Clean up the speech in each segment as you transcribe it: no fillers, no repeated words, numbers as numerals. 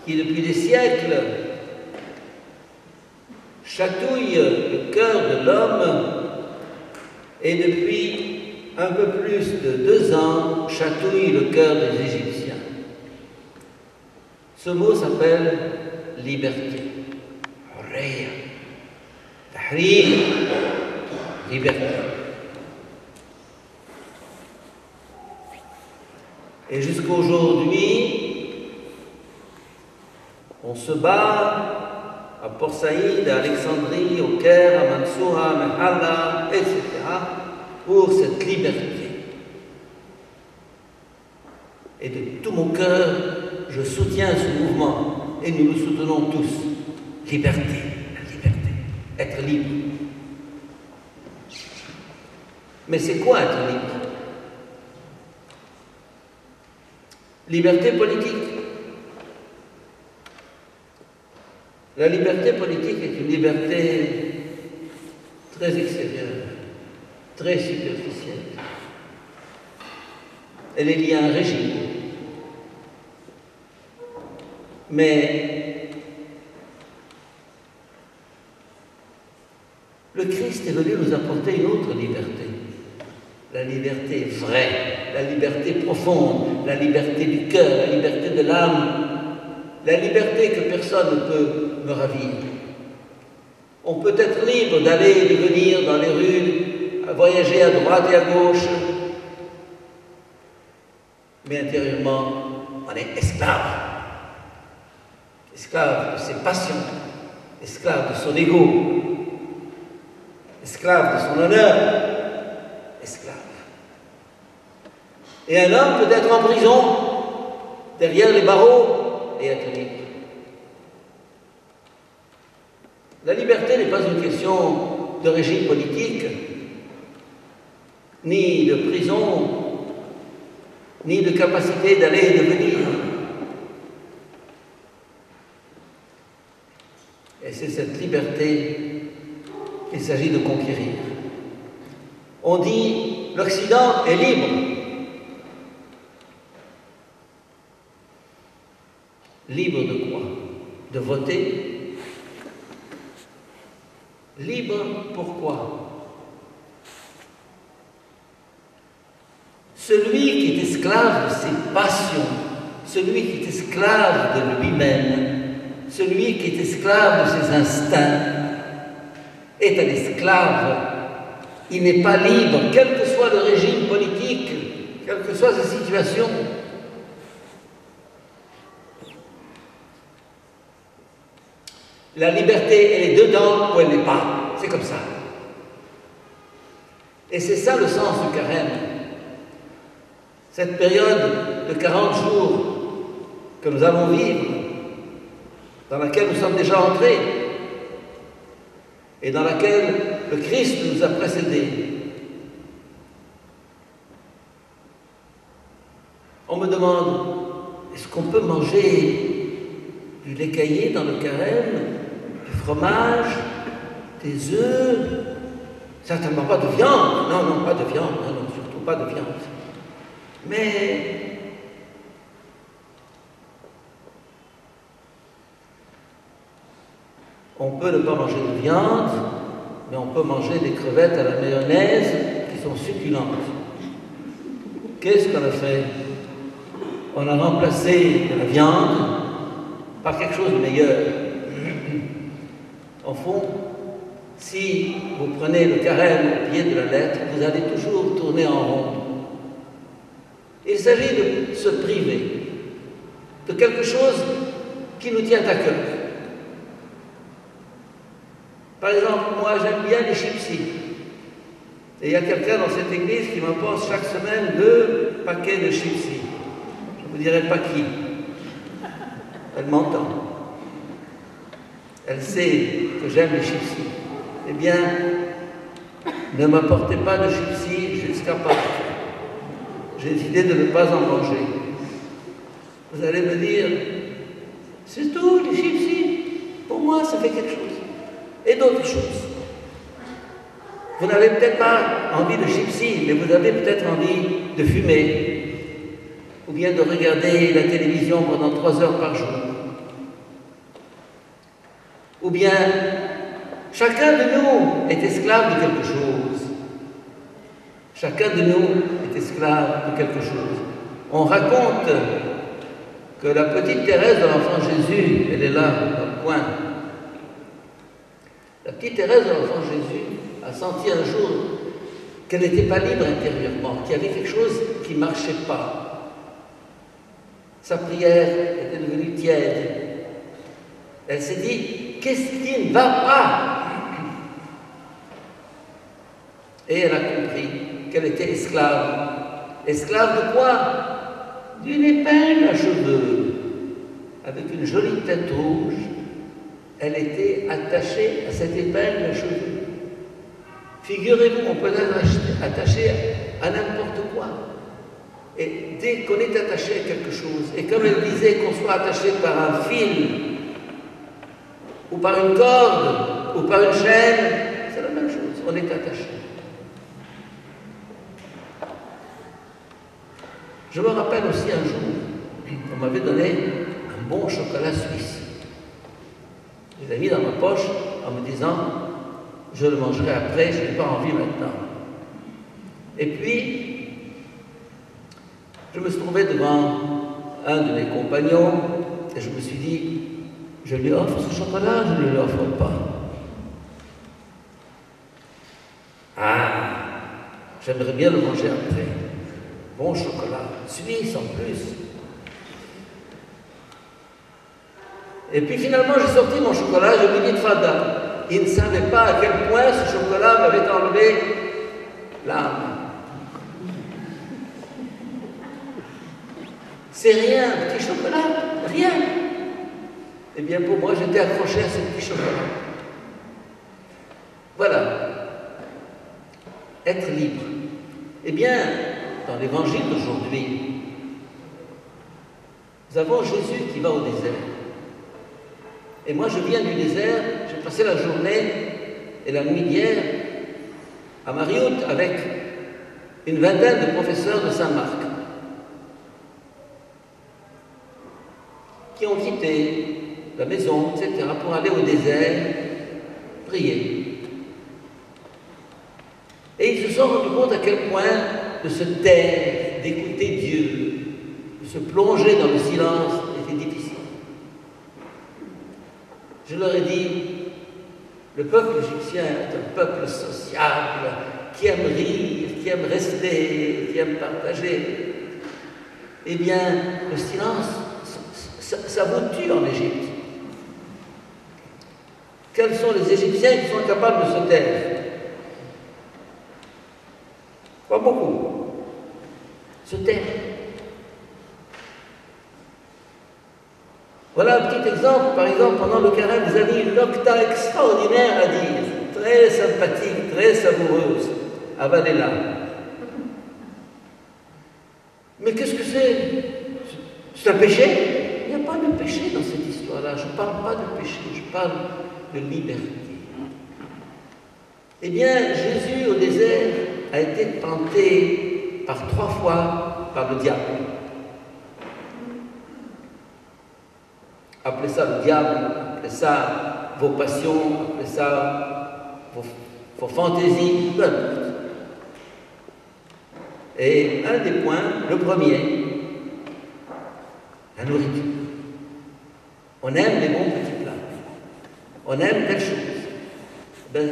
qui depuis des siècles chatouille le cœur de l'homme et depuis un peu plus de 2 ans chatouille le cœur des Égyptiens. Ce mot s'appelle liberté. Hurriya, tahrir, liberté. Et jusqu'à aujourd'hui, on se bat à Port Saïd, à Alexandrie, au Caire, à Mansoura, à Mahalla, etc., pour cette liberté. Et de tout mon cœur, je soutiens ce mouvement, et nous le soutenons tous. Liberté, la liberté, être libre. Mais c'est quoi être libre? Liberté politique. La liberté politique est une liberté très extérieure, très superficielle. Elle est liée à un régime. Mais le Christ est venu nous apporter une autre liberté. La liberté vraie, la liberté profonde, la liberté du cœur, la liberté de l'âme, la liberté que personne ne peut me ravir. On peut être libre d'aller et de venir dans les rues, à voyager à droite et à gauche, mais intérieurement, on est esclave. Esclave de ses passions, esclave de son ego, esclave de son honneur, esclave. Et un homme peut être en prison, derrière les barreaux, et être libre. La liberté n'est pas une question de régime politique, ni de prison, ni de capacité d'aller et de venir. Et c'est cette liberté qu'il s'agit de conquérir. On dit l'Occident est libre. Libre de quoi? De voter? Libre pourquoi? Celui qui est esclave de ses passions, celui qui est esclave de lui-même, celui qui est esclave de ses instincts, est un esclave. Il n'est pas libre, quel que soit le régime politique, quelle que soit sa situation. La liberté, elle est dedans ou elle n'est pas. C'est comme ça. Et c'est ça le sens du carême. Cette période de 40 jours que nous allons vivre, dans laquelle nous sommes déjà entrés, et dans laquelle le Christ nous a précédés. On me demande, est-ce qu'on peut manger du lait caillé dans le carême, du fromage, des œufs, certainement pas de viande, non, pas de viande, non, surtout pas de viande. Mais on peut ne pas manger de viande, mais on peut manger des crevettes à la mayonnaise qui sont succulentes. Qu'est-ce qu'on a fait? On a remplacé la viande par quelque chose de meilleur. Au fond, si vous prenez le carême au pied de la lettre, vous allez toujours tourner en rond. Il s'agit de se priver de quelque chose qui nous tient à cœur. Par exemple, moi j'aime bien les chipsies. Et il y a quelqu'un dans cette église qui m'apporte chaque semaine 2 paquets de chipsies. Je ne vous dirai pas qui. Elle m'entend. Elle sait que j'aime les chipsies. Eh bien, ne m'apportez pas de chipsies jusqu'à Pâques. J'ai décidé de ne pas en manger. Vous allez me dire, c'est tout, les chipsies. Pour moi, ça fait quelque chose. Et d'autres choses. Vous n'avez peut-être pas envie de chipsies, mais vous avez peut-être envie de fumer, ou bien de regarder la télévision pendant 3 heures par jour, Ou bien, chacun de nous est esclave de quelque chose. Chacun de nous est esclave de quelque chose. On raconte que la petite Thérèse de l'enfant Jésus, elle est là, dans le coin. La petite Thérèse de l'enfant Jésus a senti un jour qu'elle n'était pas libre intérieurement, qu'il y avait quelque chose qui ne marchait pas. Sa prière était devenue tiède. Elle s'est dit, qu'est-ce qui ne va pas? Et elle a compris qu'elle était esclave. Esclave de quoi? D'une épingle à cheveux, avec une jolie tête rouge. Elle était attachée à cette épingle à cheveux. Figurez-vous, on peut être attaché à n'importe quoi. Et dès qu'on est attaché à quelque chose, et comme elle disait qu'on soit attaché par un fil, ou par une corde, ou par une chaîne, c'est la même chose, on est attaché. Je me rappelle aussi un jour, on m'avait donné un bon chocolat suisse. Je l'ai mis dans ma poche en me disant, je le mangerai après, je n'ai pas envie maintenant. Et puis, je me suis trouvé devant un de mes compagnons et je me suis dit, je lui offre ce chocolat, je ne lui offre pas. Ah, j'aimerais bien le manger après. Bon chocolat, suisse en plus. Et puis finalement, j'ai sorti mon chocolat, je lui ai dit de Fada. Il ne savait pas à quel point ce chocolat m'avait enlevé l'âme. C'est rien, un petit chocolat, rien. Eh bien, pour moi, j'étais accroché à ce petit chocolat. Voilà. Être libre. Eh bien, dans l'évangile d'aujourd'hui, nous avons Jésus qui va au désert. Et moi, je viens du désert, j'ai passé la journée et la nuit d'hier à Mariout avec une vingtaine de professeurs de Saint-Marc qui ont quitté la maison, etc., pour aller au désert prier. Et ils se sont rendus compte à quel point de se taire, d'écouter Dieu, de se plonger dans le silence était difficile. Je leur ai dit, le peuple égyptien est un peuple sociable, qui aime rire, qui aime rester, qui aime partager. Eh bien, le silence, ça vous tue en Égypte. Quels sont les Égyptiens qui sont capables de se taire? Pas beaucoup. Se taire. Voilà un petit exemple. Par exemple, pendant le carême, vous avez une octa extraordinaire à dire, très sympathique, très savoureuse. Avalez-la. Mais qu'est-ce que c'est? C'est un péché? Il n'y a pas de péché dans cette histoire-là. Je ne parle pas de péché, je parle de liberté. Eh bien, Jésus au désert a été tenté par 3 fois par le diable. Appelez ça le diable, appelez ça vos passions, appelez ça vos fantaisies, peu importe. Et un des points, le premier, la nourriture. On aime les bons petits plats. On aime telle chose. Ben,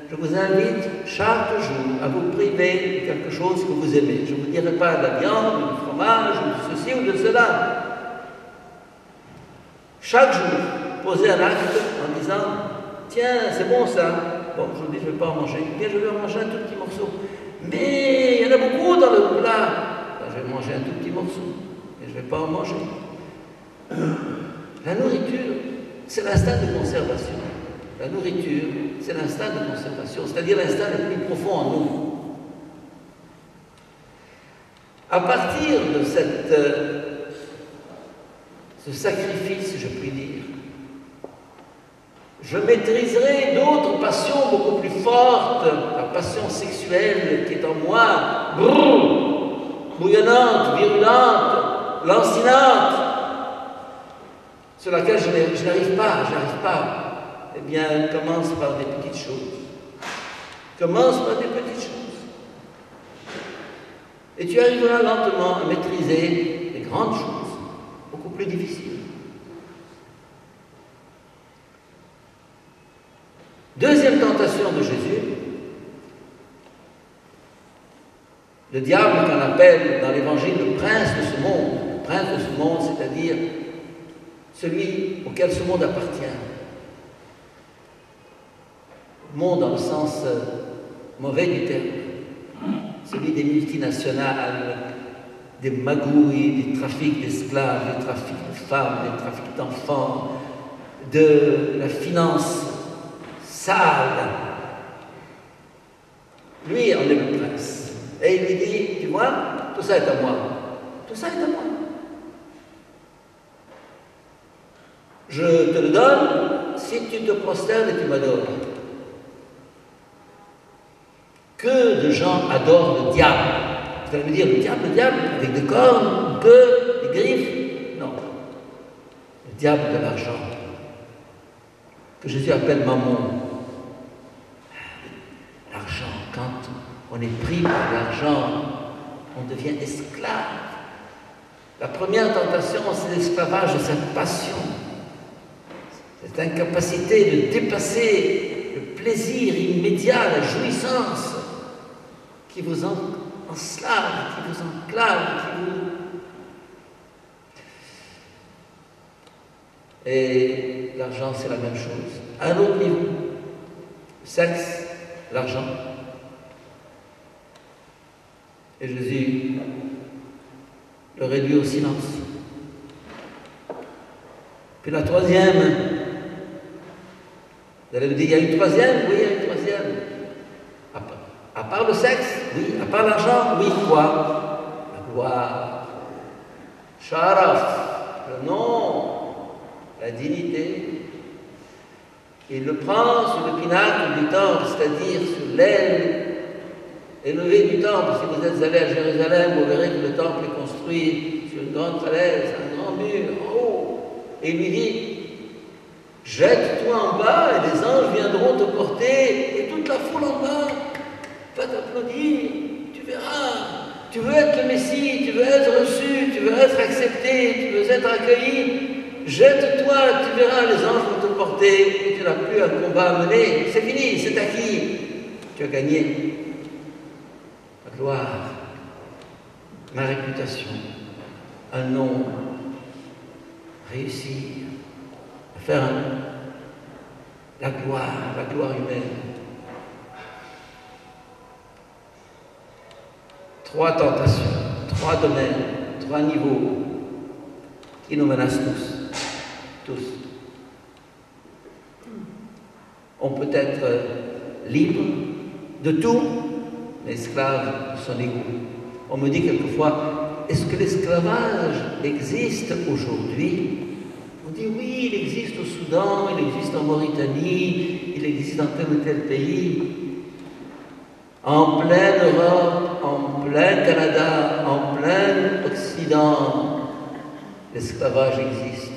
je vous invite chaque jour à vous priver de quelque chose que vous aimez. Je ne vous dirai pas de la viande, du fromage, ou de ceci ou de cela. Chaque jour, posez un acte en disant « Tiens, c'est bon ça. Bon, aujourd'hui, je ne vais pas en manger. Bien, je vais en manger un tout petit morceau. Mais il y en a beaucoup dans le plat. Ben, je vais manger un tout petit morceau. Mais je ne vais pas en manger. » La nourriture, c'est l'instinct de conservation. La nourriture, c'est l'instinct de conservation, c'est-à-dire l'instinct le plus profond en nous. À partir de ce sacrifice, je puis dire, je maîtriserai d'autres passions beaucoup plus fortes, la passion sexuelle qui est en moi, bouillonnante, virulente, lancinante, sur laquelle je n'arrive pas. eh bien, commence par des petites choses. Commence par des petites choses. Et tu arriveras lentement à maîtriser les grandes choses, beaucoup plus difficiles. Deuxième tentation de Jésus, le diable qu'on appelle dans l'Évangile le prince de ce monde. Le prince de ce monde, c'est-à-dire celui auquel ce monde appartient. Le monde dans le sens mauvais du terme. Celui des multinationales, des magouilles, des trafics d'esclaves, des trafics de femmes, des trafics d'enfants, de la finance sale. Lui en est le prince. Et il lui dit, tu vois, tout ça est à moi. Tout ça est à moi. Je te le donne si tu te prosternes et tu m'adores. Que de gens adorent le diable. Vous allez me dire, le diable, avec des cornes, des griffes. Non. Le diable de l'argent, que Jésus appelle mammon. L'argent, quand on est pris par l'argent, on devient esclave. La première tentation, c'est l'esclavage de sa passion. Cette incapacité de dépasser le plaisir immédiat, la jouissance qui vous enslave, qui vous enclave, Et l'argent, c'est la même chose. À un autre niveau. Le sexe, l'argent. Et Jésus le réduit au silence. Puis la troisième, vous allez me dire, il y a une troisième? Oui, il y a une troisième. À part le sexe? Oui. À part l'argent? Oui. Quoi? La gloire. Sharaf, le nom, la dignité. Il le prend sur le pinacle du temple, c'est-à-dire sur l'aile élevée du temple. Si vous êtes allé à Jérusalem, vous verrez que le temple est construit sur une grande falaise, un grand mur, en haut. Et il lui dit, jette-toi en bas et les anges viendront te porter, et toute la foule en bas va t'applaudir, tu verras. Tu veux être le Messie, tu veux être reçu, tu veux être accepté, tu veux être accueilli. Jette-toi, tu verras, les anges vont te porter, et tu n'as plus un combat à mener. C'est fini, c'est acquis. Tu as gagné. La gloire, ma réputation, un nom, réussir, faire la gloire humaine. Trois tentations, trois domaines, trois niveaux qui nous menacent tous. Tous. On peut être libre de tout, mais esclave de son ego. On me dit quelquefois, est-ce que l'esclavage existe aujourd'hui? On dit oui, il existe au Soudan, il existe en Mauritanie, il existe dans tel ou tel pays. En pleine Europe, en plein Canada, en plein Occident, l'esclavage existe.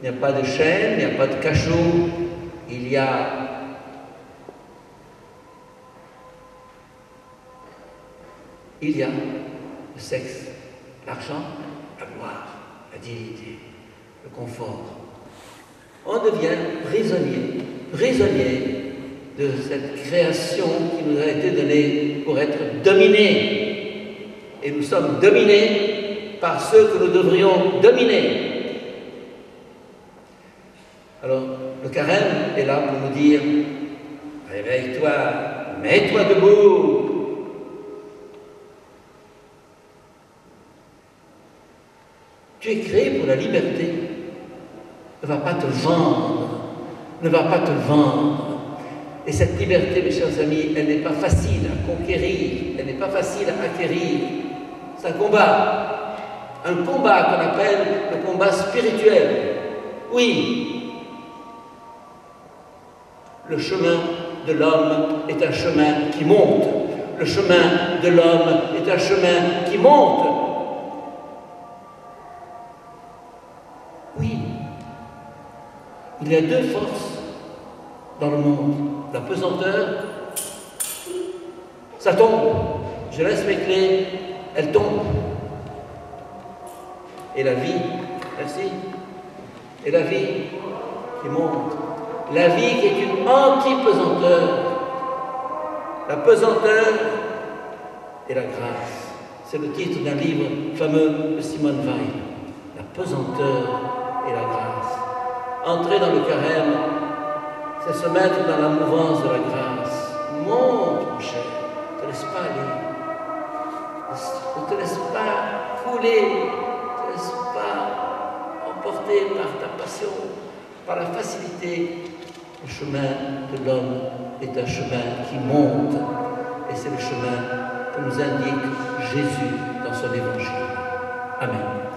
Il n'y a pas de chaîne, il n'y a pas de cachot, il y a le sexe, l'argent, la gloire, la dignité, le confort. On devient prisonnier de cette création qui nous a été donnée pour être dominés. Et nous sommes dominés par ceux que nous devrions dominer. Alors, le carême est là pour nous dire, réveille-toi, mets-toi debout. Tu es créé pour la liberté. Ne va pas te vendre. Ne va pas te vendre. Et cette liberté, mes chers amis, elle n'est pas facile à conquérir. Elle n'est pas facile à acquérir. C'est un combat. Un combat qu'on appelle le combat spirituel. Oui. Le chemin de l'homme est un chemin qui monte. Le chemin de l'homme est un chemin qui monte. Oui. Il y a deux forces dans le monde. La pesanteur, ça tombe. Je laisse mes clés, elles tombent. Et la vie, merci, et la vie qui monte. La vie qui est une anti-pesanteur. La pesanteur et la grâce. C'est le titre d'un livre fameux de Simone Weil. La pesanteur et la grâce. Entrer dans le carême, c'est se mettre dans la mouvance de la grâce. Monte, mon cher, ne te laisse pas aller. Ne te laisse pas couler, ne te laisse pas emporter par ta passion, par la facilité. Le chemin de l'homme est un chemin qui monte, et c'est le chemin que nous indique Jésus dans son évangile. Amen.